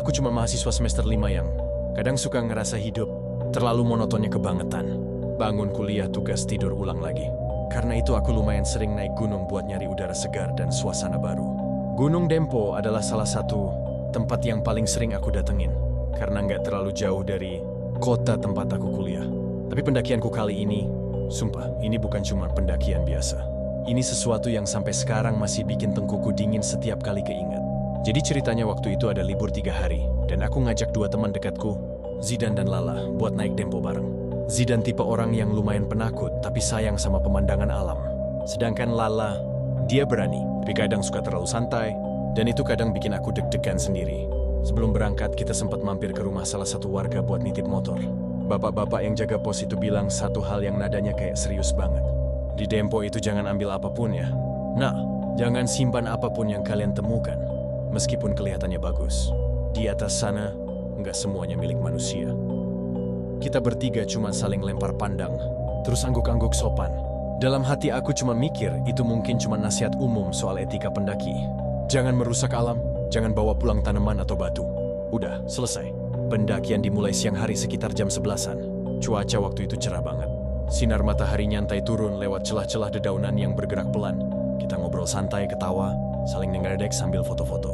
Aku cuma mahasiswa semester 5 yang kadang suka ngerasa hidup terlalu monotonnya kebangetan. Bangun kuliah, tugas, tidur ulang lagi. Karena itu aku lumayan sering naik gunung buat nyari udara segar dan suasana baru. Gunung Dempo adalah salah satu tempat yang paling sering aku datengin. Karena nggak terlalu jauh dari kota tempat aku kuliah. Tapi pendakianku kali ini, sumpah, ini bukan cuma pendakian biasa. Ini sesuatu yang sampai sekarang masih bikin tengkuku dingin setiap kali keinget. Jadi ceritanya waktu itu ada libur 3 hari, dan aku ngajak 2 teman dekatku, Zidan dan Lala, buat naik Dempo bareng. Zidan tipe orang yang lumayan penakut, tapi sayang sama pemandangan alam. Sedangkan Lala, dia berani, tapi kadang suka terlalu santai, dan itu kadang bikin aku deg-degan sendiri. Sebelum berangkat, kita sempat mampir ke rumah salah satu warga buat nitip motor. Bapak-bapak yang jaga pos itu bilang satu hal yang nadanya kayak serius banget. Di Dempo itu jangan ambil apapun ya. Nah, jangan simpan apapun yang kalian temukan. Meskipun kelihatannya bagus. Di atas sana, nggak semuanya milik manusia. Kita bertiga cuma saling lempar pandang, terus angguk-angguk sopan. Dalam hati aku cuma mikir, itu mungkin cuma nasihat umum soal etika pendaki. Jangan merusak alam, jangan bawa pulang tanaman atau batu. Udah, selesai. Pendakian dimulai siang hari sekitar jam 11-an. Cuaca waktu itu cerah banget. Sinar matahari nyantai turun lewat celah-celah dedaunan yang bergerak pelan. Kita ngobrol santai, ketawa, saling ngeledek sambil foto-foto.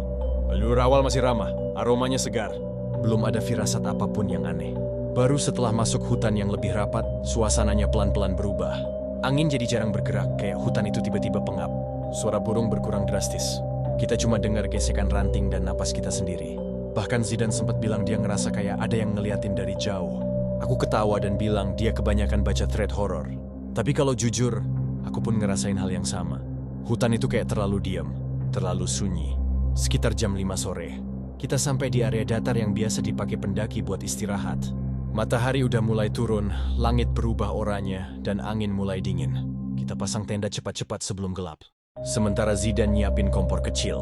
Jalur awal masih ramah, aromanya segar. Belum ada firasat apapun yang aneh. Baru setelah masuk hutan yang lebih rapat, suasananya pelan-pelan berubah. Angin jadi jarang bergerak, kayak hutan itu tiba-tiba pengap. Suara burung berkurang drastis. Kita cuma dengar gesekan ranting dan napas kita sendiri. Bahkan Zidan sempat bilang dia ngerasa kayak ada yang ngeliatin dari jauh. Aku ketawa dan bilang dia kebanyakan baca thread horror. Tapi kalau jujur, aku pun ngerasain hal yang sama. Hutan itu kayak terlalu diam, terlalu sunyi. Sekitar jam 5 sore, kita sampai di area datar yang biasa dipakai pendaki buat istirahat. Matahari udah mulai turun, langit berubah oranye, dan angin mulai dingin. Kita pasang tenda cepat-cepat sebelum gelap. Sementara Zidan nyiapin kompor kecil.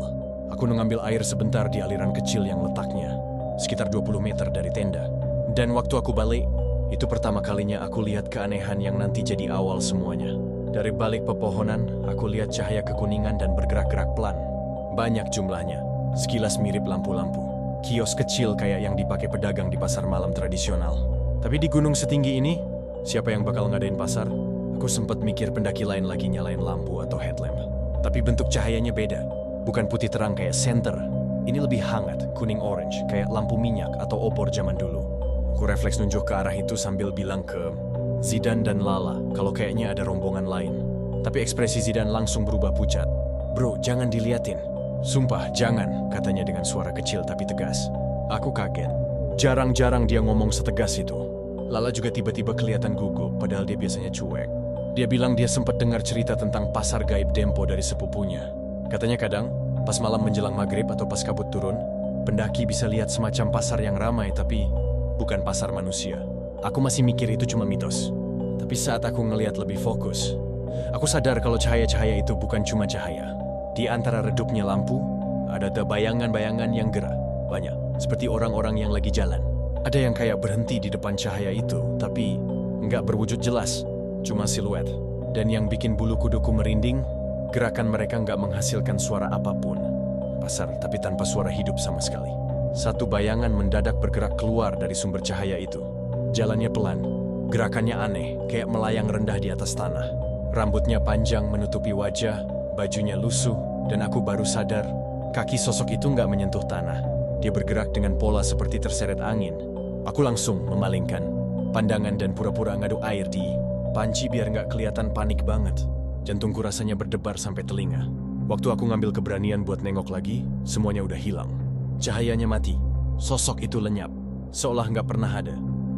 Aku mengambil air sebentar di aliran kecil yang letaknya sekitar 20 meter dari tenda. Dan waktu aku balik, itu pertama kalinya aku lihat keanehan yang nanti jadi awal semuanya. Dari balik pepohonan, aku lihat cahaya kekuningan dan bergerak-gerak pelan. Banyak jumlahnya, sekilas mirip lampu-lampu. Kios kecil kayak yang dipakai pedagang di pasar malam tradisional. Tapi di gunung setinggi ini, siapa yang bakal ngadain pasar? Aku sempat mikir pendaki lain lagi nyalain lampu atau headlamp. Tapi bentuk cahayanya beda. Bukan putih terang kayak senter. Ini lebih hangat, kuning-orange, kayak lampu minyak atau obor zaman dulu. Aku refleks nunjuk ke arah itu sambil bilang ke Zidan dan Lala kalau kayaknya ada rombongan lain. Tapi ekspresi Zidan langsung berubah pucat. Bro, jangan diliatin. Sumpah, jangan, katanya dengan suara kecil tapi tegas. Aku kaget. Jarang-jarang dia ngomong setegas itu. Lala juga tiba-tiba kelihatan gugup, padahal dia biasanya cuek. Dia bilang dia sempat dengar cerita tentang pasar gaib Dempo dari sepupunya. Katanya kadang, pas malam menjelang maghrib atau pas kabut turun, pendaki bisa lihat semacam pasar yang ramai tapi bukan pasar manusia. Aku masih mikir itu cuma mitos. Tapi saat aku ngelihat lebih fokus, aku sadar kalau cahaya-cahaya itu bukan cuma cahaya. Di antara redupnya lampu, ada bayangan-bayangan yang gerak. Banyak, seperti orang-orang yang lagi jalan. Ada yang kayak berhenti di depan cahaya itu, tapi nggak berwujud jelas, cuma siluet. Dan yang bikin bulu kuduku merinding, gerakan mereka nggak menghasilkan suara apapun. Pasar, tapi tanpa suara hidup sama sekali. Satu bayangan mendadak bergerak keluar dari sumber cahaya itu. Jalannya pelan, gerakannya aneh, kayak melayang rendah di atas tanah. Rambutnya panjang menutupi wajah, bajunya lusuh, dan aku baru sadar, kaki sosok itu nggak menyentuh tanah. Dia bergerak dengan pola seperti terseret angin. Aku langsung memalingkan pandangan dan pura-pura ngadu air di panci biar nggak kelihatan panik banget. Jantungku rasanya berdebar sampai telinga. Waktu aku ngambil keberanian buat nengok lagi, semuanya udah hilang. Cahayanya mati. Sosok itu lenyap. Seolah nggak pernah ada.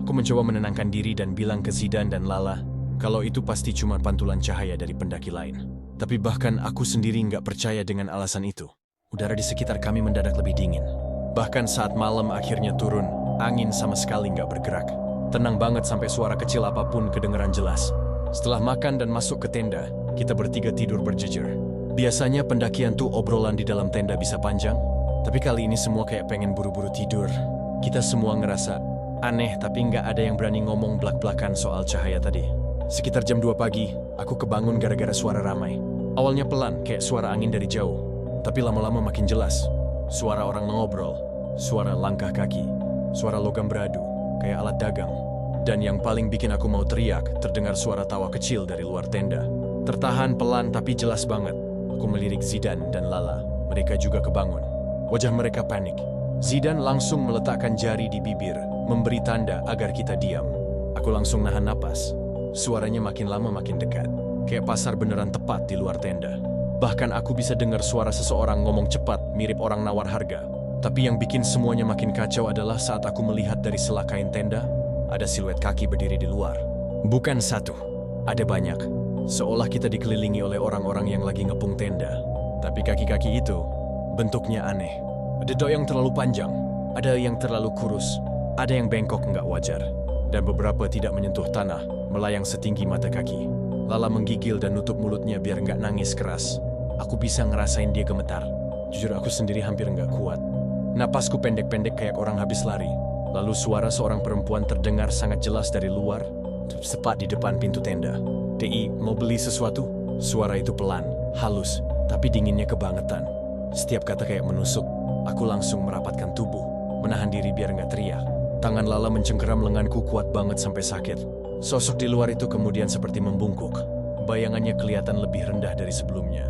Aku mencoba menenangkan diri dan bilang ke Zidan dan Lala, kalau itu pasti cuma pantulan cahaya dari pendaki lain. Tapi bahkan aku sendiri nggak percaya dengan alasan itu. Udara di sekitar kami mendadak lebih dingin. Bahkan saat malam akhirnya turun, angin sama sekali nggak bergerak. Tenang banget sampai suara kecil apapun kedengeran jelas. Setelah makan dan masuk ke tenda, kita bertiga tidur berjejer. Biasanya pendakian tuh obrolan di dalam tenda bisa panjang, tapi kali ini semua kayak pengen buru-buru tidur. Kita semua ngerasa aneh, tapi nggak ada yang berani ngomong blak-blakan soal cahaya tadi. Sekitar jam 2 pagi, aku kebangun gara-gara suara ramai. Awalnya pelan, kayak suara angin dari jauh. Tapi lama-lama makin jelas. Suara orang ngobrol. suara langkah kaki, suara logam beradu, kayak alat dagang. Dan yang paling bikin aku mau teriak, terdengar suara tawa kecil dari luar tenda. Tertahan pelan tapi jelas banget. Aku melirik Zidane dan Lala. Mereka juga kebangun. Wajah mereka panik. Zidane langsung meletakkan jari di bibir, memberi tanda agar kita diam. Aku langsung nahan napas. Suaranya makin lama makin dekat. Kayak pasar beneran tepat di luar tenda. Bahkan aku bisa dengar suara seseorang ngomong cepat, mirip orang nawar harga. Tapi yang bikin semuanya makin kacau adalah saat aku melihat dari sela kain tenda, ada siluet kaki berdiri di luar. Bukan satu, ada banyak. Seolah kita dikelilingi oleh orang-orang yang lagi ngepung tenda. Tapi kaki-kaki itu bentuknya aneh. Ada yang terlalu panjang, ada yang terlalu kurus, ada yang bengkok nggak wajar. Dan beberapa tidak menyentuh tanah, melayang setinggi mata kaki. Lala menggigil dan nutup mulutnya biar nggak nangis keras. Aku bisa ngerasain dia gemetar. Jujur aku sendiri hampir nggak kuat. Napasku pendek-pendek kayak orang habis lari. Lalu suara seorang perempuan terdengar sangat jelas dari luar, tepat di depan pintu tenda. "Ti, mau beli sesuatu?" Suara itu pelan, halus, tapi dinginnya kebangetan. Setiap kata kayak menusuk. Aku langsung merapatkan tubuh, menahan diri biar nggak teriak. Tangan Lala mencengkeram lenganku kuat banget sampai sakit. Sosok di luar itu kemudian seperti membungkuk. Bayangannya kelihatan lebih rendah dari sebelumnya.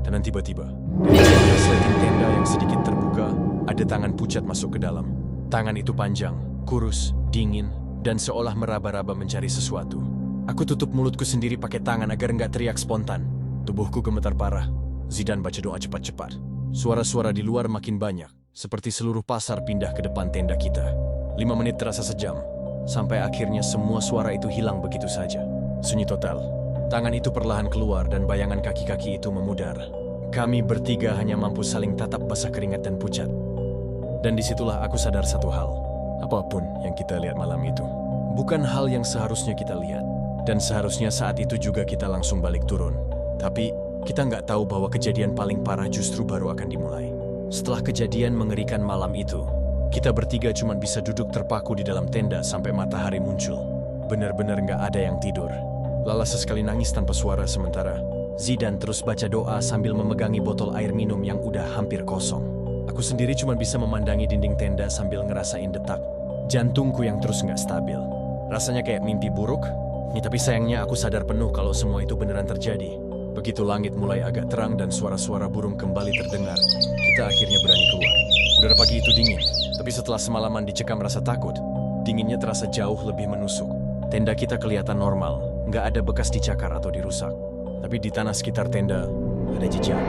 Dan tiba-tiba, dari resleting tenda yang sedikit terbuka, ada tangan pucat masuk ke dalam. Tangan itu panjang, kurus, dingin, dan seolah meraba-raba mencari sesuatu. Aku tutup mulutku sendiri pakai tangan agar nggak teriak spontan. Tubuhku gemetar parah. Zidane baca doa cepat-cepat. Suara-suara di luar makin banyak, seperti seluruh pasar pindah ke depan tenda kita. 5 menit terasa sejam, sampai akhirnya semua suara itu hilang begitu saja. Sunyi total. Tangan itu perlahan keluar dan bayangan kaki-kaki itu memudar. Kami bertiga hanya mampu saling tatap basah keringat dan pucat. Dan disitulah aku sadar satu hal. Apapun yang kita lihat malam itu, bukan hal yang seharusnya kita lihat. Dan seharusnya saat itu juga kita langsung balik turun. Tapi kita nggak tahu bahwa kejadian paling parah justru baru akan dimulai. Setelah kejadian mengerikan malam itu, kita bertiga cuma bisa duduk terpaku di dalam tenda sampai matahari muncul. Benar-benar nggak ada yang tidur. Lala sesekali nangis tanpa suara sementara Zidane terus baca doa sambil memegangi botol air minum yang udah hampir kosong. Aku sendiri cuma bisa memandangi dinding tenda sambil ngerasain detak jantungku yang terus nggak stabil. Rasanya kayak mimpi buruk, tapi sayangnya aku sadar penuh kalau semua itu beneran terjadi. Begitu langit mulai agak terang dan suara-suara burung kembali terdengar, kita akhirnya berani keluar. Udara pagi itu dingin, tapi setelah semalaman dicekam rasa takut, dinginnya terasa jauh lebih menusuk. Tenda kita kelihatan normal, nggak ada bekas dicakar atau dirusak. Tapi di tanah sekitar tenda, ada jejak.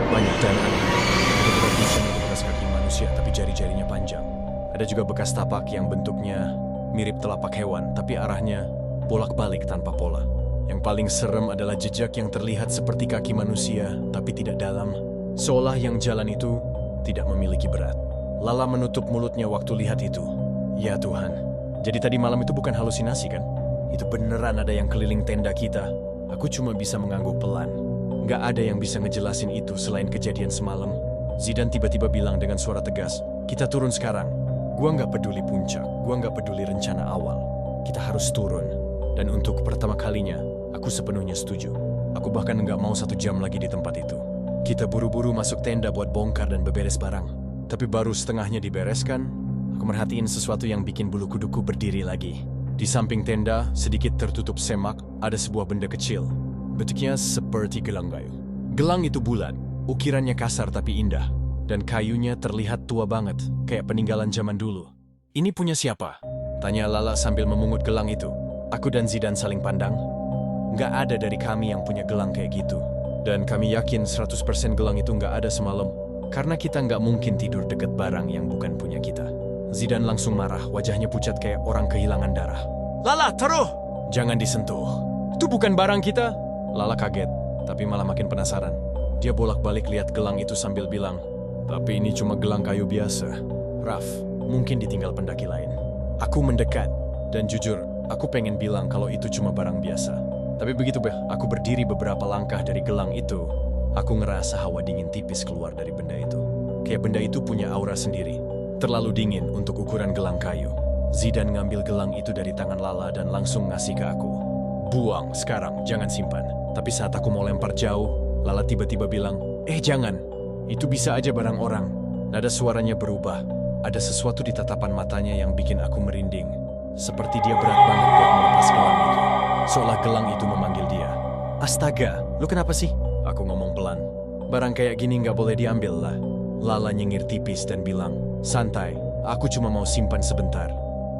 Banyak dan aneh. Ada bekas busuk di bekas kaki manusia, tapi jari-jarinya panjang. Ada juga bekas tapak yang bentuknya mirip telapak hewan, tapi arahnya bolak-balik tanpa pola. Yang paling serem adalah jejak yang terlihat seperti kaki manusia, tapi tidak dalam. Seolah yang jalan itu tidak memiliki berat. Lala menutup mulutnya waktu lihat itu. Ya Tuhan, jadi tadi malam itu bukan halusinasi kan? Itu beneran ada yang keliling tenda kita. Aku cuma bisa mengangguk pelan. Nggak ada yang bisa ngejelasin itu selain kejadian semalam. Zidane tiba-tiba bilang dengan suara tegas, "Kita turun sekarang." Gua nggak peduli puncak, gua nggak peduli rencana awal. Kita harus turun. Dan untuk pertama kalinya, aku sepenuhnya setuju. Aku bahkan nggak mau 1 jam lagi di tempat itu. Kita buru-buru masuk tenda buat bongkar dan beberes barang. Tapi baru setengahnya dibereskan, aku merhatiin sesuatu yang bikin bulu kuduku berdiri lagi. Di samping tenda, sedikit tertutup semak, ada sebuah benda kecil. Bentuknya seperti gelang kayu. Gelang itu bulat, ukirannya kasar tapi indah. Dan kayunya terlihat tua banget, kayak peninggalan zaman dulu. "Ini punya siapa?" tanya Lala sambil memungut gelang itu. Aku dan Zidane saling pandang. Nggak ada dari kami yang punya gelang kayak gitu. Dan kami yakin 100% gelang itu nggak ada semalam. Karena kita nggak mungkin tidur deket barang yang bukan punya kita. Zidane langsung marah, wajahnya pucat kayak orang kehilangan darah. "Lala, taruh! Jangan disentuh. Itu bukan barang kita." Lala kaget, tapi malah makin penasaran. Dia bolak-balik lihat gelang itu sambil bilang, "Tapi ini cuma gelang kayu biasa. Raf, mungkin ditinggal pendaki lain." Aku mendekat, dan jujur, aku pengen bilang kalau itu cuma barang biasa. Tapi begitu aku berdiri beberapa langkah dari gelang itu, aku ngerasa hawa dingin tipis keluar dari benda itu. Kayak benda itu punya aura sendiri. Terlalu dingin untuk ukuran gelang kayu. Zidane ngambil gelang itu dari tangan Lala dan langsung ngasih ke aku. "Buang sekarang, jangan simpan." Tapi saat aku mau lempar jauh, Lala tiba-tiba bilang, "Jangan. Itu bisa aja barang orang." Nada suaranya berubah. Ada sesuatu di tatapan matanya yang bikin aku merinding. Seperti dia berat banget buat melepas gelang itu. Seolah gelang itu memanggil dia. Astaga, lu kenapa sih? Aku ngomong pelan. Barang kayak gini nggak boleh diambil lah. Lala nyengir tipis dan bilang, santai, aku cuma mau simpan sebentar.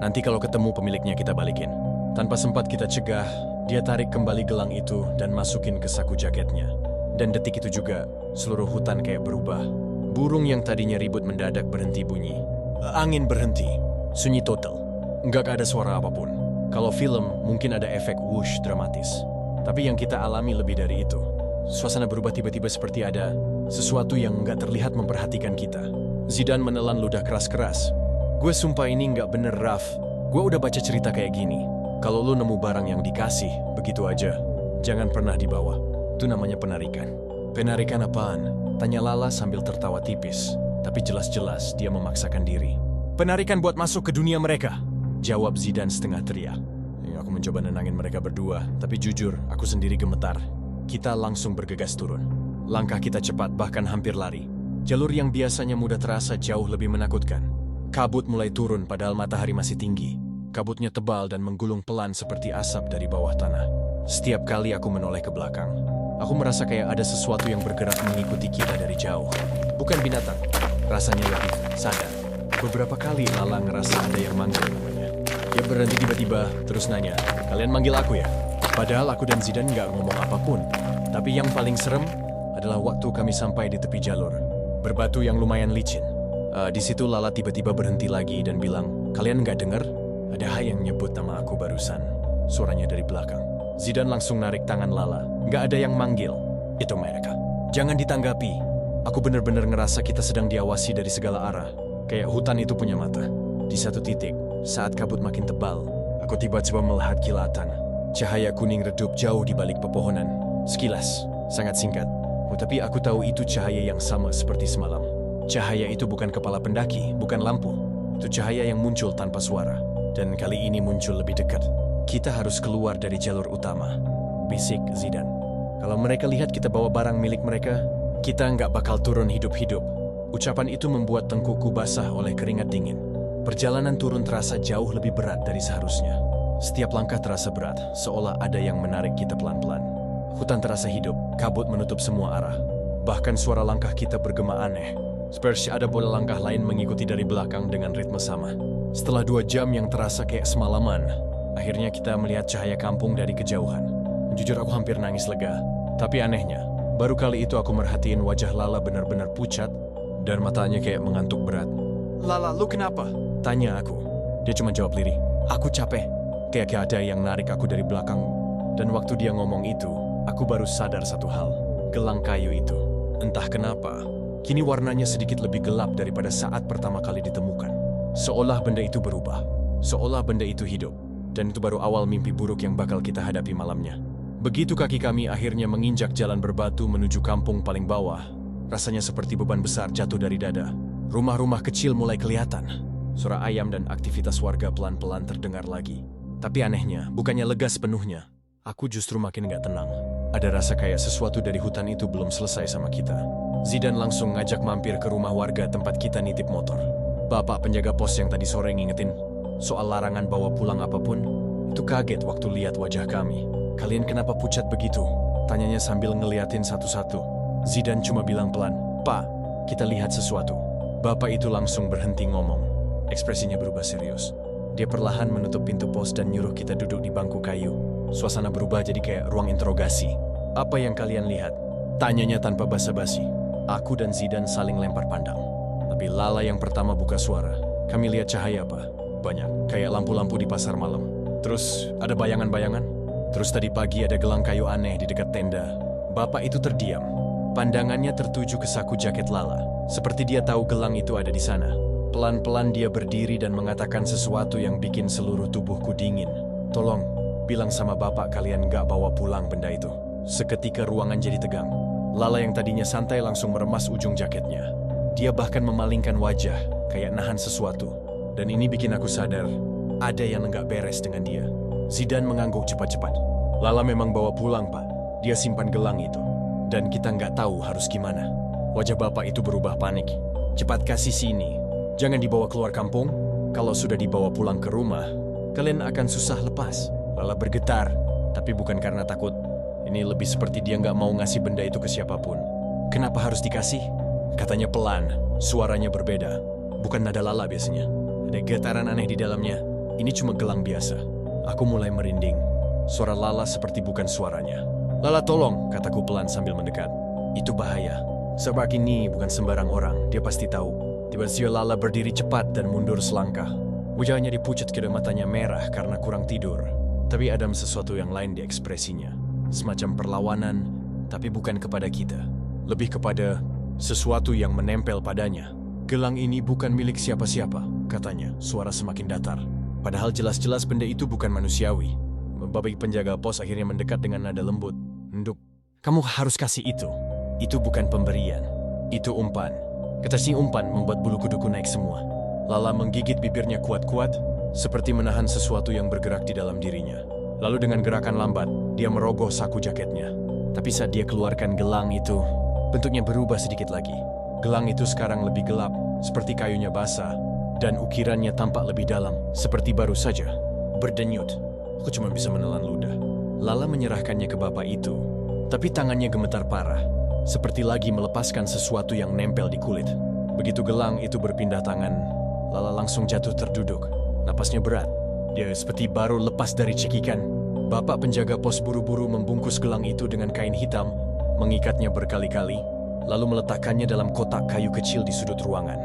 Nanti kalau ketemu pemiliknya kita balikin. Tanpa sempat kita cegah, dia tarik kembali gelang itu dan masukin ke saku jaketnya. Dan detik itu juga, seluruh hutan kayak berubah. Burung yang tadinya ribut mendadak berhenti bunyi. Angin berhenti. Sunyi total. Nggak ada suara apapun. Kalau film, mungkin ada efek whoosh dramatis. Tapi yang kita alami lebih dari itu. Suasana berubah tiba-tiba seperti ada sesuatu yang nggak terlihat memperhatikan kita. Zidane menelan ludah keras-keras. Gue sumpah ini nggak bener, Raf. Gue udah baca cerita kayak gini. Kalau lu nemu barang yang dikasih, begitu aja, jangan pernah dibawa. Itu namanya penarikan. Penarikan apaan? Tanya Lala sambil tertawa tipis. Tapi jelas-jelas dia memaksakan diri. Penarikan buat masuk ke dunia mereka. Jawab Zidane setengah teriak. Aku mencoba nenangin mereka berdua, tapi jujur, aku sendiri gemetar. Kita langsung bergegas turun. Langkah kita cepat, bahkan hampir lari. Jalur yang biasanya mudah terasa jauh lebih menakutkan. Kabut mulai turun padahal matahari masih tinggi. Kabutnya tebal dan menggulung pelan seperti asap dari bawah tanah. Setiap kali aku menoleh ke belakang, aku merasa kayak ada sesuatu yang bergerak mengikuti kita dari jauh. Bukan binatang, rasanya lebih sadar. Beberapa kali Lala ngerasa ada yang manggil namanya. Dia berhenti tiba-tiba, terus nanya, kalian manggil aku ya? Padahal aku dan Zidane nggak ngomong apapun. Tapi yang paling serem adalah waktu kami sampai di tepi jalur. Berbatu yang lumayan licin. Di situ Lala tiba-tiba berhenti lagi dan bilang, kalian nggak dengar? Ada yang nyebut nama aku barusan. Suaranya dari belakang. Zidane langsung narik tangan Lala. Nggak ada yang manggil. Itu mereka. Jangan ditanggapi. Aku bener-bener ngerasa kita sedang diawasi dari segala arah. Kayak hutan itu punya mata. Di satu titik, saat kabut makin tebal, aku tiba-tiba melihat kilatan. Cahaya kuning redup jauh di balik pepohonan. Sekilas, sangat singkat. Tapi aku tahu itu cahaya yang sama seperti semalam. Cahaya itu bukan kepala pendaki, bukan lampu. Itu cahaya yang muncul tanpa suara. Dan kali ini muncul lebih dekat. Kita harus keluar dari jalur utama. Bisik Zidane. Kalau mereka lihat kita bawa barang milik mereka, kita nggak bakal turun hidup-hidup. Ucapan itu membuat tengkukku basah oleh keringat dingin. Perjalanan turun terasa jauh lebih berat dari seharusnya. Setiap langkah terasa berat, seolah ada yang menarik kita pelan-pelan. Hutan terasa hidup, kabut menutup semua arah. Bahkan suara langkah kita bergema aneh. Seperti ada bola langkah lain mengikuti dari belakang dengan ritme sama. Setelah 2 jam yang terasa kayak semalaman, akhirnya kita melihat cahaya kampung dari kejauhan. Jujur aku hampir nangis lega. Tapi anehnya, baru kali itu aku merhatiin wajah Lala benar-benar pucat dan matanya kayak mengantuk berat. Lala, lu kenapa? Tanya aku. Dia cuma jawab lirih. Aku capek. Kayak ada yang narik aku dari belakang. Dan waktu dia ngomong itu, aku baru sadar satu hal. Gelang kayu itu. Entah kenapa, kini warnanya sedikit lebih gelap daripada saat pertama kali ditemukan. Seolah benda itu berubah. Seolah benda itu hidup. Dan itu baru awal mimpi buruk yang bakal kita hadapi malamnya. Begitu kaki kami akhirnya menginjak jalan berbatu menuju kampung paling bawah, rasanya seperti beban besar jatuh dari dada. Rumah-rumah kecil mulai kelihatan. Suara ayam dan aktivitas warga pelan-pelan terdengar lagi. Tapi anehnya, bukannya lega sepenuhnya. Aku justru makin gak tenang. Ada rasa kayak sesuatu dari hutan itu belum selesai sama kita. Zidane langsung ngajak mampir ke rumah warga tempat kita nitip motor. Bapak penjaga pos yang tadi sore ngingetin soal larangan bawa pulang apapun, itu kaget waktu lihat wajah kami. Kalian kenapa pucat begitu? Tanyanya sambil ngeliatin satu-satu. Zidane cuma bilang pelan, Pak, kita lihat sesuatu. Bapak itu langsung berhenti ngomong. Ekspresinya berubah serius. Dia perlahan menutup pintu pos dan nyuruh kita duduk di bangku kayu. Suasana berubah jadi kayak ruang interogasi. Apa yang kalian lihat? Tanyanya tanpa basa-basi. Aku dan Zidane saling lempar pandang. Tapi Lala yang pertama buka suara. Kami lihat cahaya apa? Banyak, kayak lampu-lampu di pasar malam. Terus ada bayangan-bayangan. Terus tadi pagi ada gelang kayu aneh di dekat tenda. Bapak itu terdiam. Pandangannya tertuju ke saku jaket Lala. Seperti dia tahu gelang itu ada di sana. Pelan-pelan dia berdiri dan mengatakan sesuatu yang bikin seluruh tubuhku dingin. Tolong, bilang sama bapak kalian gak bawa pulang benda itu. Seketika ruangan jadi tegang. Lala yang tadinya santai langsung meremas ujung jaketnya. Dia bahkan memalingkan wajah, kayak nahan sesuatu. Dan ini bikin aku sadar, ada yang gak beres dengan dia. Zidane mengangguk cepat-cepat. Lala memang bawa pulang, Pak. Dia simpan gelang itu. Dan kita gak tahu harus gimana. Wajah bapak itu berubah panik. Cepat kasih sini. Jangan dibawa keluar kampung. Kalau sudah dibawa pulang ke rumah, kalian akan susah lepas. Lala bergetar, tapi bukan karena takut. Ini lebih seperti dia nggak mau ngasih benda itu ke siapapun. Kenapa harus dikasih? Katanya pelan, suaranya berbeda. Bukan nada Lala biasanya. Ada getaran aneh di dalamnya. Ini cuma gelang biasa. Aku mulai merinding. Suara Lala seperti bukan suaranya. Lala tolong, kataku pelan sambil mendekat. Itu bahaya. Sebab ini bukan sembarang orang, dia pasti tahu. Tiba-tiba Lala berdiri cepat dan mundur selangkah. Wajahnya dipucat kedua matanya merah karena kurang tidur. Tapi ada sesuatu yang lain di ekspresinya. Semacam perlawanan, tapi bukan kepada kita. Lebih kepada sesuatu yang menempel padanya. Gelang ini bukan milik siapa-siapa, katanya, suara semakin datar. Padahal jelas-jelas benda itu bukan manusiawi. Babi penjaga pos akhirnya mendekat dengan nada lembut. Nduk, kamu harus kasih itu. Itu bukan pemberian. Itu umpan. Kata si umpan membuat bulu kuduku naik semua. Lala menggigit bibirnya kuat-kuat, seperti menahan sesuatu yang bergerak di dalam dirinya. Lalu dengan gerakan lambat, dia merogoh saku jaketnya. Tapi saat dia keluarkan gelang itu, bentuknya berubah sedikit lagi. Gelang itu sekarang lebih gelap, seperti kayunya basah, dan ukirannya tampak lebih dalam, seperti baru saja berdenyut. Aku cuma bisa menelan ludah. Lala menyerahkannya ke bapak itu, tapi tangannya gemetar parah, seperti lagi melepaskan sesuatu yang nempel di kulit. Begitu gelang itu berpindah tangan, Lala langsung jatuh terduduk. Napasnya berat. Dia seperti baru lepas dari cekikan. Bapak penjaga pos buru-buru membungkus gelang itu dengan kain hitam, mengikatnya berkali-kali, lalu meletakkannya dalam kotak kayu kecil di sudut ruangan.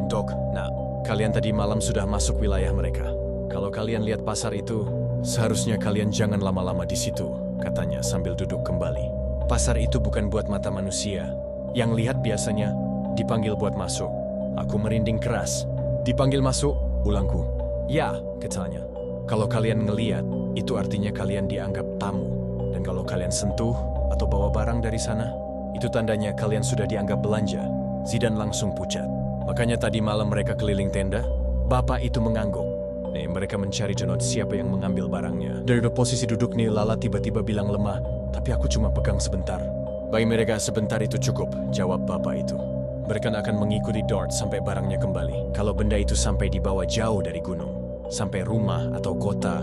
Dok, nak, kalian tadi malam sudah masuk wilayah mereka. Kalau kalian lihat pasar itu, seharusnya kalian jangan lama-lama di situ, katanya sambil duduk kembali. Pasar itu bukan buat mata manusia. Yang lihat biasanya dipanggil buat masuk. Aku merinding keras. Dipanggil masuk, ulangku. Ya, katanya. Kalau kalian ngeliat, itu artinya kalian dianggap tamu. Dan kalau kalian sentuh atau bawa barang dari sana, itu tandanya kalian sudah dianggap belanja. Zidan langsung pucat. Makanya tadi malam mereka keliling tenda, bapak itu mengangguk. Nih, mereka mencari jenot siapa yang mengambil barangnya. Dari posisi duduk nih, Lala tiba-tiba bilang lemah, tapi aku cuma pegang sebentar. Bagi mereka sebentar itu cukup, jawab bapak itu. Mereka akan mengikuti Dort sampai barangnya kembali. Kalau benda itu sampai dibawa jauh dari gunung, sampai rumah atau kota,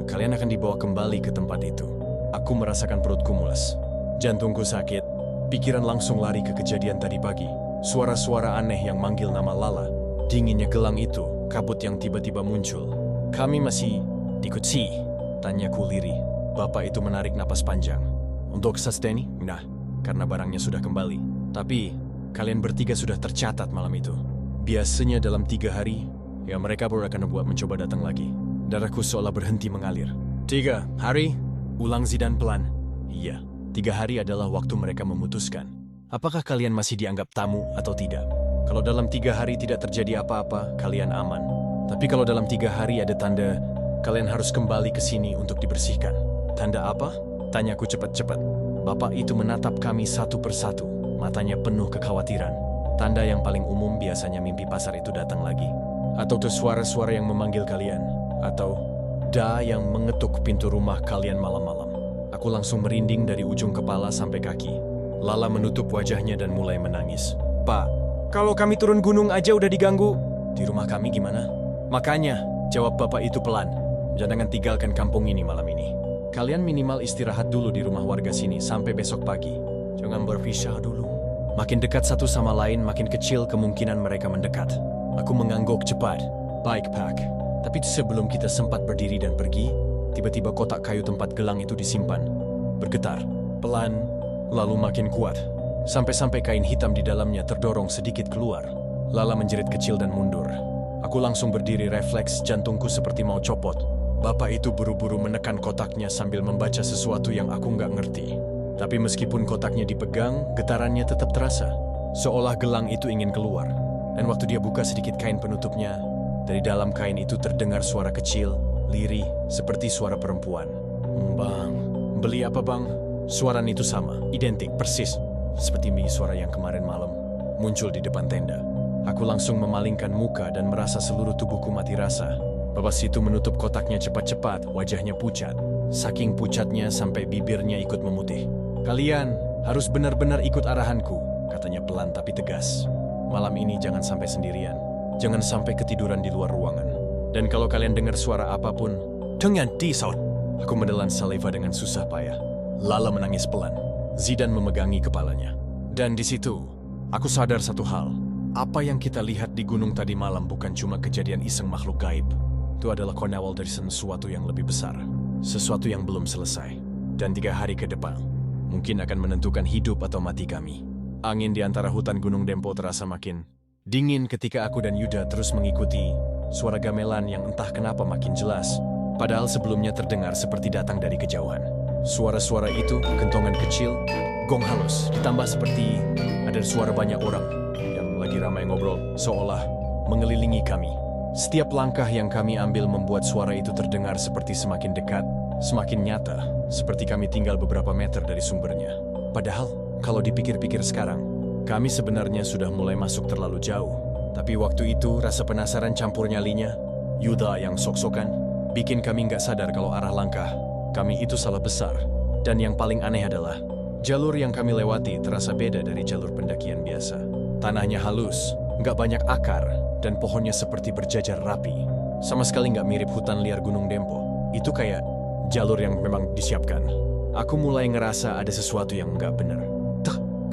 kalian akan dibawa kembali ke tempat itu. Aku merasakan perutku mules. Jantungku sakit. Pikiran langsung lari ke kejadian tadi pagi. Suara-suara aneh yang manggil nama Lala. Dinginnya gelang itu, kabut yang tiba-tiba muncul. Kami masih dikutsi, tanyaku lirih. Bapak itu menarik napas panjang. Untuk Sasteni? Nah, karena barangnya sudah kembali. Tapi, kalian bertiga sudah tercatat malam itu. Biasanya dalam 3 hari, ya mereka baru akan mencoba datang lagi. Darahku seolah berhenti mengalir. 3 hari? Ulang Zidan pelan. Iya, 3 hari adalah waktu mereka memutuskan. Apakah kalian masih dianggap tamu atau tidak? Kalau dalam 3 hari tidak terjadi apa-apa, kalian aman. Tapi kalau dalam 3 hari ada tanda, kalian harus kembali ke sini untuk dibersihkan. Tanda apa? Tanyaku cepat-cepat. Bapak itu menatap kami satu persatu, matanya penuh kekhawatiran. Tanda yang paling umum biasanya mimpi pasar itu datang lagi. Atau tuh suara-suara yang memanggil kalian. Atau Da yang mengetuk pintu rumah kalian malam-malam. Aku langsung merinding dari ujung kepala sampai kaki. Lala menutup wajahnya dan mulai menangis. Pak, kalau kami turun gunung aja udah diganggu. Di rumah kami gimana? Makanya, jawab bapak itu pelan. Jangan tinggalkan kampung ini malam ini. Kalian minimal istirahat dulu di rumah warga sini sampai besok pagi. Jangan berpisah dulu. Makin dekat satu sama lain, makin kecil kemungkinan mereka mendekat. Aku mengangguk cepat. Baik, Pak. Tapi sebelum kita sempat berdiri dan pergi, tiba-tiba kotak kayu tempat gelang itu disimpan. Bergetar. Pelan, lalu makin kuat. Sampai-sampai kain hitam di dalamnya terdorong sedikit keluar. Lala menjerit kecil dan mundur. Aku langsung berdiri, refleks jantungku seperti mau copot. Bapak itu buru-buru menekan kotaknya sambil membaca sesuatu yang aku nggak ngerti. Tapi meskipun kotaknya dipegang, getarannya tetap terasa. Seolah gelang itu ingin keluar. Dan waktu dia buka sedikit kain penutupnya, dari dalam kain itu terdengar suara kecil, lirih, seperti suara perempuan. Bang, beli apa bang? Suara itu sama, identik, persis. Seperti suara yang kemarin malam muncul di depan tenda. Aku langsung memalingkan muka dan merasa seluruh tubuhku mati rasa. Bapak situ menutup kotaknya cepat-cepat, wajahnya pucat. Saking pucatnya sampai bibirnya ikut memutih. Kalian harus benar-benar ikut arahanku, katanya pelan tapi tegas. Malam ini jangan sampai sendirian. Jangan sampai ketiduran di luar ruangan. Dan kalau kalian dengar suara apapun, dengan disaut. Aku menelan saliva dengan susah payah. Lala menangis pelan. Zidan memegangi kepalanya. Dan di situ, aku sadar satu hal. Apa yang kita lihat di gunung tadi malam bukan cuma kejadian iseng makhluk gaib. Itu adalah konawal dari sesuatu yang lebih besar. Sesuatu yang belum selesai. Dan 3 hari ke depan, mungkin akan menentukan hidup atau mati kami. Angin di antara hutan Gunung Dempo terasa makin dingin ketika aku dan Yuda terus mengikuti suara gamelan yang entah kenapa makin jelas. Padahal sebelumnya terdengar seperti datang dari kejauhan. Suara-suara itu, kentongan kecil, gong halus, ditambah seperti ada suara banyak orang yang lagi ramai ngobrol, seolah mengelilingi kami. Setiap langkah yang kami ambil membuat suara itu terdengar seperti semakin dekat, semakin nyata, seperti kami tinggal beberapa meter dari sumbernya. Padahal, kalau dipikir-pikir sekarang, kami sebenarnya sudah mulai masuk terlalu jauh. Tapi waktu itu, rasa penasaran campur nyalinya, Yuda yang sok-sokan, bikin kami nggak sadar kalau arah langkah kami itu salah besar. Dan yang paling aneh adalah, jalur yang kami lewati terasa beda dari jalur pendakian biasa. Tanahnya halus, nggak banyak akar, dan pohonnya seperti berjajar rapi. Sama sekali nggak mirip hutan liar Gunung Dempo. Itu kayak jalur yang memang disiapkan. Aku mulai ngerasa ada sesuatu yang nggak benar.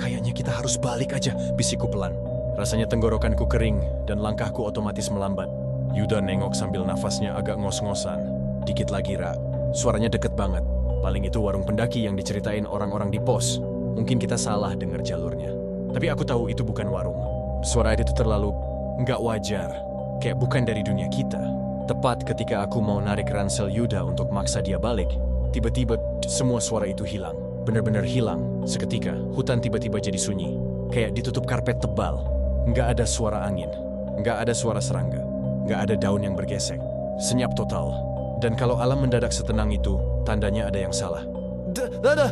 Kayaknya kita harus balik aja, bisikku pelan. Rasanya tenggorokanku kering, dan langkahku otomatis melambat. Yuda nengok sambil nafasnya agak ngos-ngosan. Dikit lagi, Ra. Suaranya deket banget. Paling itu warung pendaki yang diceritain orang-orang di pos. Mungkin kita salah dengar jalurnya. Tapi aku tahu itu bukan warung. Suara itu terlalu nggak wajar. Kayak bukan dari dunia kita. Tepat ketika aku mau narik ransel Yuda untuk maksa dia balik, tiba-tiba semua suara itu hilang. Benar-benar hilang. Seketika, hutan tiba-tiba jadi sunyi. Kayak ditutup karpet tebal. Nggak ada suara angin. Nggak ada suara serangga. Nggak ada daun yang bergesek. Senyap total. Dan kalau alam mendadak setenang itu, tandanya ada yang salah.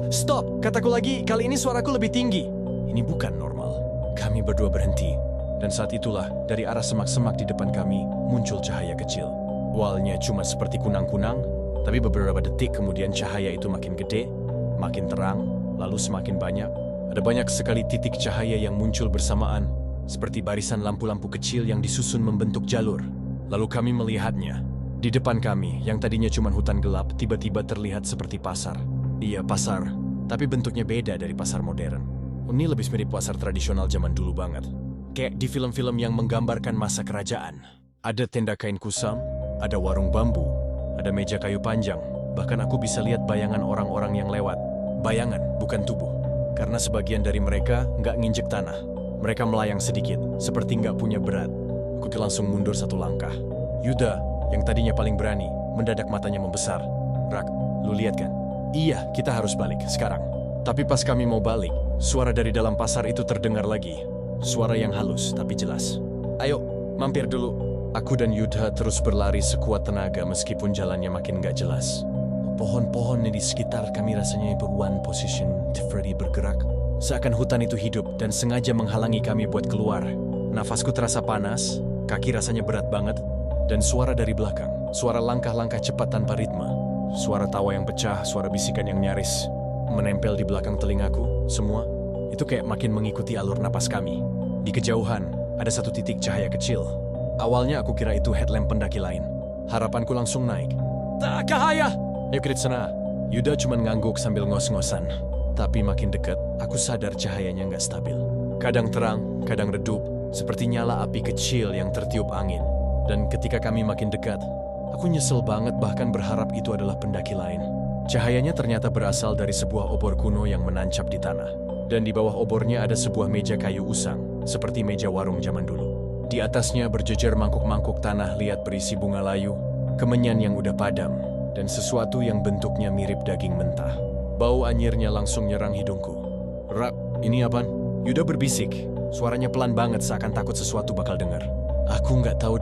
Stop! Kataku lagi, kali ini suaraku lebih tinggi. Ini bukan normal. Kami berdua berhenti. Dan saat itulah, dari arah semak-semak di depan kami, muncul cahaya kecil. Awalnya cuma seperti kunang-kunang, tapi beberapa detik kemudian cahaya itu makin gede, makin terang, lalu semakin banyak. Ada banyak sekali titik cahaya yang muncul bersamaan, seperti barisan lampu-lampu kecil yang disusun membentuk jalur. Lalu kami melihatnya. Di depan kami, yang tadinya cuma hutan gelap, tiba-tiba terlihat seperti pasar. Iya, pasar, tapi bentuknya beda dari pasar modern. Ini lebih mirip pasar tradisional zaman dulu banget. Kayak di film-film yang menggambarkan masa kerajaan. Ada tenda kain kusam, ada warung bambu, ada meja kayu panjang. Bahkan aku bisa lihat bayangan orang-orang yang lewat. Bayangan, bukan tubuh. Karena sebagian dari mereka nggak nginjek tanah. Mereka melayang sedikit, seperti nggak punya berat. Aku langsung mundur 1 langkah. Yuda, yang tadinya paling berani, mendadak matanya membesar. Rak, lu lihat kan? Iya, kita harus balik sekarang. Tapi pas kami mau balik, suara dari dalam pasar itu terdengar lagi. Suara yang halus tapi jelas. Ayo, mampir dulu. Aku dan Yuda terus berlari sekuat tenaga meskipun jalannya makin gak jelas. Pohon-pohon di sekitar kami rasanya one position, Freddy bergerak. Seakan hutan itu hidup dan sengaja menghalangi kami buat keluar. Nafasku terasa panas, kaki rasanya berat banget. Dan suara dari belakang, suara langkah-langkah cepat tanpa ritme. Suara tawa yang pecah, suara bisikan yang nyaris menempel di belakang telingaku, semua itu kayak makin mengikuti alur napas kami. Di kejauhan, ada 1 titik cahaya kecil. Awalnya aku kira itu headlamp pendaki lain. Harapanku langsung naik. Cahaya! Ayo kita sana. Yuda cuma ngangguk sambil ngos-ngosan. Tapi makin dekat, aku sadar cahayanya nggak stabil. Kadang terang, kadang redup, seperti nyala api kecil yang tertiup angin. Dan ketika kami makin dekat, aku nyesel banget bahkan berharap itu adalah pendaki lain. Cahayanya ternyata berasal dari sebuah obor kuno yang menancap di tanah. Dan di bawah obornya ada sebuah meja kayu usang, seperti meja warung zaman dulu. Di atasnya berjejer mangkuk-mangkuk tanah liat berisi bunga layu, kemenyan yang udah padam, dan sesuatu yang bentuknya mirip daging mentah. Bau anyirnya langsung nyerang hidungku. Rak, ini apaan? Yuda berbisik, suaranya pelan banget seakan takut sesuatu bakal dengar. Aku nggak tahu,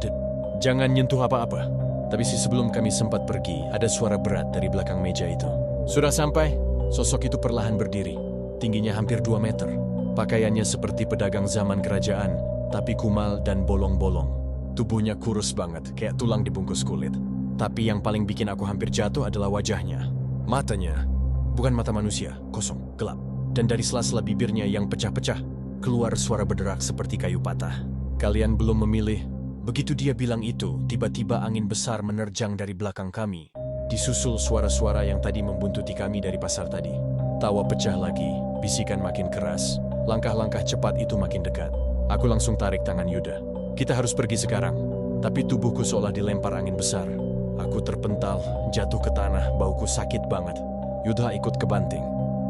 jangan nyentuh apa-apa. Tapi sebelum kami sempat pergi, ada suara berat dari belakang meja itu. Sudah sampai, sosok itu perlahan berdiri. Tingginya hampir 2 meter. Pakaiannya seperti pedagang zaman kerajaan, tapi kumal dan bolong-bolong. Tubuhnya kurus banget, kayak tulang dibungkus kulit. Tapi yang paling bikin aku hampir jatuh adalah wajahnya. Matanya, bukan mata manusia, kosong, gelap. Dan dari sela-sela bibirnya yang pecah-pecah, keluar suara berderak seperti kayu patah. Kalian belum memilih, Begitu dia bilang itu, tiba-tiba angin besar menerjang dari belakang kami. Disusul suara-suara yang tadi membuntuti kami dari pasar tadi. Tawa pecah lagi, bisikan makin keras. Langkah-langkah cepat itu makin dekat. Aku langsung tarik tangan Yuda. Kita harus pergi sekarang. Tapi tubuhku seolah dilempar angin besar. Aku terpental, jatuh ke tanah, bauku sakit banget. Yuda ikut kebanting.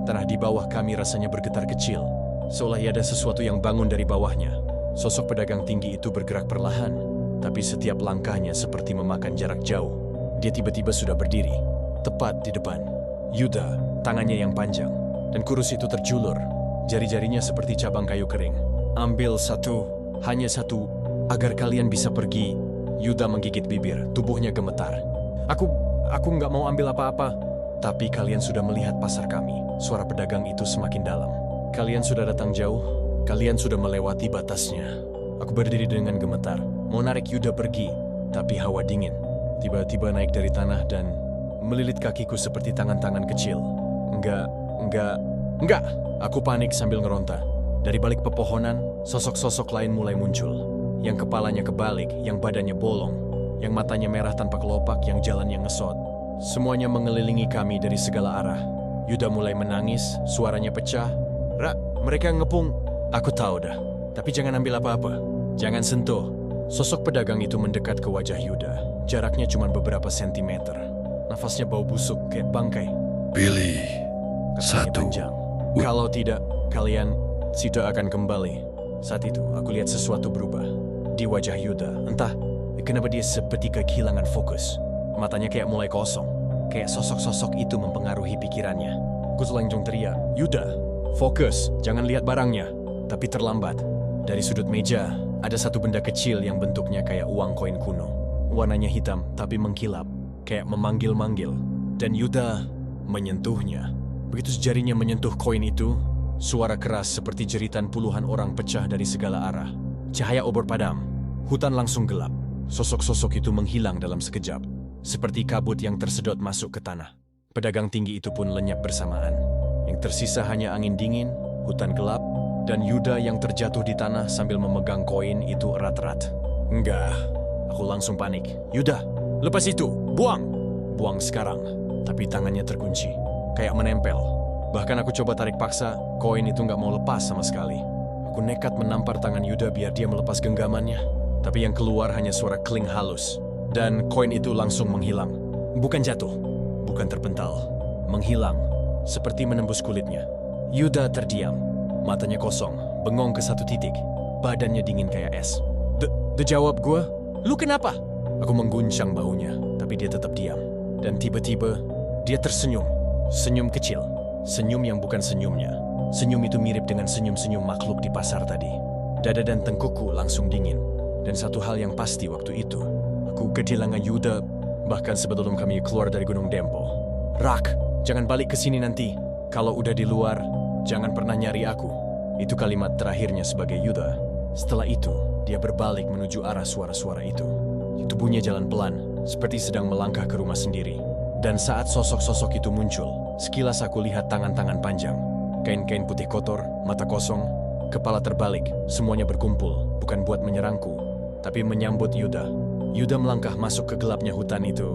Tanah di bawah kami rasanya bergetar kecil. Seolah ada sesuatu yang bangun dari bawahnya. Sosok pedagang tinggi itu bergerak perlahan, tapi setiap langkahnya seperti memakan jarak jauh. Dia tiba-tiba sudah berdiri, tepat di depan. Yuda, tangannya yang panjang, dan kurus itu terjulur. Jari-jarinya seperti cabang kayu kering. Ambil satu, hanya satu, agar kalian bisa pergi. Yuda menggigit bibir, tubuhnya gemetar. Aku nggak mau ambil apa-apa. Tapi kalian sudah melihat pasar kami. Suara pedagang itu semakin dalam. Kalian sudah datang jauh. Kalian sudah melewati batasnya. Aku berdiri dengan gemetar, mau narik Yuda pergi, tapi hawa dingin. Tiba-tiba naik dari tanah dan melilit kakiku seperti tangan-tangan kecil. Enggak. Aku panik sambil ngeronta. Dari balik pepohonan, sosok-sosok lain mulai muncul. Yang kepalanya kebalik, yang badannya bolong, yang matanya merah tanpa kelopak, yang jalannya ngesot. Semuanya mengelilingi kami dari segala arah. Yuda mulai menangis, suaranya pecah. Mereka ngepung. Aku tahu dah, tapi jangan ambil apa-apa. Jangan sentuh. Sosok pedagang itu mendekat ke wajah Yuda. Jaraknya cuma beberapa sentimeter. Nafasnya bau busuk kayak bangkai. Pilih satu. Panjang. Kalau tidak, kalian tidak akan kembali. Saat itu, aku lihat sesuatu berubah. Di wajah Yuda, entah kenapa dia seperti kehilangan fokus. Matanya kayak mulai kosong. Kayak sosok-sosok itu mempengaruhi pikirannya. Aku langsung teriak, Yuda, fokus, jangan lihat barangnya. Tapi terlambat. Dari sudut meja, ada satu benda kecil yang bentuknya kayak uang koin kuno. Warnanya hitam, tapi mengkilap. Kayak memanggil-manggil. Dan Yuda menyentuhnya. Begitu jarinya menyentuh koin itu, suara keras seperti jeritan puluhan orang pecah dari segala arah. Cahaya obor padam. Hutan langsung gelap. Sosok-sosok itu menghilang dalam sekejap. Seperti kabut yang tersedot masuk ke tanah. Pedagang tinggi itu pun lenyap bersamaan. Yang tersisa hanya angin dingin, hutan gelap, dan Yuda yang terjatuh di tanah sambil memegang koin itu erat-erat. Enggak, aku langsung panik. Yuda, lepas itu, buang! Buang sekarang. Tapi tangannya terkunci, kayak menempel. Bahkan aku coba tarik paksa, koin itu nggak mau lepas sama sekali. Aku nekat menampar tangan Yuda biar dia melepas genggamannya. Tapi yang keluar hanya suara kling halus. Dan koin itu langsung menghilang. Bukan jatuh, bukan terpental. Menghilang, seperti menembus kulitnya. Yuda terdiam. Matanya kosong, bengong ke satu titik. Badannya dingin kayak es. Jawab gue, lu kenapa? Aku mengguncang bahunya, tapi dia tetap diam. Dan tiba-tiba, dia tersenyum. Senyum kecil. Senyum yang bukan senyumnya. Senyum itu mirip dengan senyum-senyum makhluk di pasar tadi. Dada dan tengkukku langsung dingin. Dan satu hal yang pasti waktu itu, aku kehilangan Yuda, bahkan sebelum kami keluar dari Gunung Dempo. Rak, jangan balik ke sini nanti. Kalau udah di luar, jangan pernah nyari aku. Itu kalimat terakhirnya sebagai Yuda. Setelah itu, dia berbalik menuju arah suara-suara itu. Tubuhnya jalan pelan, seperti sedang melangkah ke rumah sendiri. Dan saat sosok-sosok itu muncul, sekilas aku lihat tangan-tangan panjang. Kain-kain putih kotor, mata kosong, kepala terbalik. Semuanya berkumpul, bukan buat menyerangku, tapi menyambut Yuda. Yuda melangkah masuk ke gelapnya hutan itu,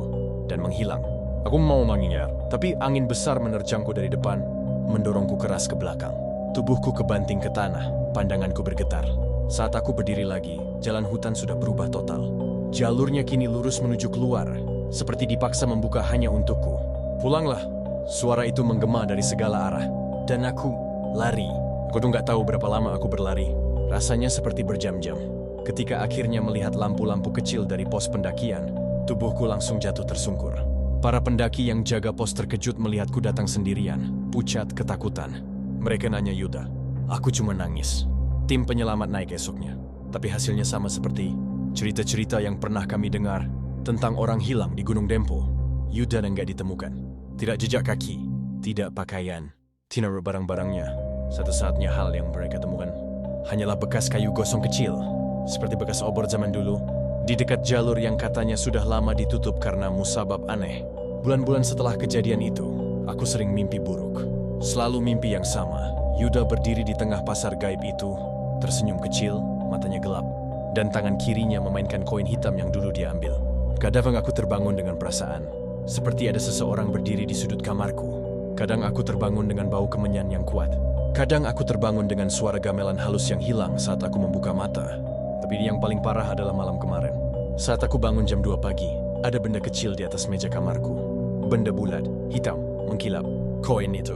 dan menghilang. Aku mau mengingat, tapi angin besar menerjangku dari depan, mendorongku keras ke belakang. Tubuhku kebanting ke tanah, pandanganku bergetar. Saat aku berdiri lagi, jalan hutan sudah berubah total. Jalurnya kini lurus menuju keluar, seperti dipaksa membuka hanya untukku. Pulanglah, suara itu menggema dari segala arah. Dan aku lari. Aku tuh nggak tahu berapa lama aku berlari. Rasanya seperti berjam-jam. Ketika akhirnya melihat lampu-lampu kecil dari pos pendakian, tubuhku langsung jatuh tersungkur. Para pendaki yang jaga pos terkejut melihatku datang sendirian, pucat ketakutan. Mereka nanya Yuda. Aku cuma nangis. Tim penyelamat naik esoknya. Tapi hasilnya sama seperti cerita-cerita yang pernah kami dengar tentang orang hilang di Gunung Dempo. Yuda dan nggak ditemukan. Tidak jejak kaki, tidak pakaian, tidak barang-barangnya. Satu-satunya hal yang mereka temukan hanyalah bekas kayu gosong kecil, seperti bekas obor zaman dulu, di dekat jalur yang katanya sudah lama ditutup karena musabab aneh. Bulan-bulan setelah kejadian itu, aku sering mimpi buruk. Selalu mimpi yang sama. Yuda berdiri di tengah pasar gaib itu, tersenyum kecil, matanya gelap. dan tangan kirinya memainkan koin hitam yang dulu dia ambil. Kadang aku terbangun dengan perasaan seperti ada seseorang berdiri di sudut kamarku. Kadang aku terbangun dengan bau kemenyan yang kuat. Kadang aku terbangun dengan suara gamelan halus yang hilang saat aku membuka mata. Tapi yang paling parah adalah malam kemarin. Saat aku bangun jam 2 pagi, ada benda kecil di atas meja kamarku. Benda bulat, hitam, mengkilap. Koin itu.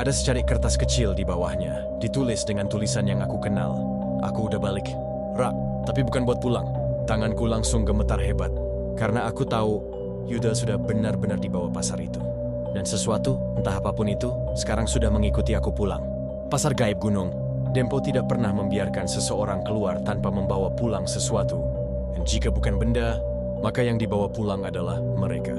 Ada secarik kertas kecil di bawahnya, ditulis dengan tulisan yang aku kenal. Aku udah balik. Rak, tapi bukan buat pulang. Tanganku langsung gemetar hebat. Karena aku tahu Yuda sudah benar-benar dibawa pasar itu. Dan sesuatu, entah apapun itu, sekarang sudah mengikuti aku pulang. Pasar gaib gunung. Dempo tidak pernah membiarkan seseorang keluar tanpa membawa pulang sesuatu. Dan jika bukan benda, maka yang dibawa pulang adalah mereka.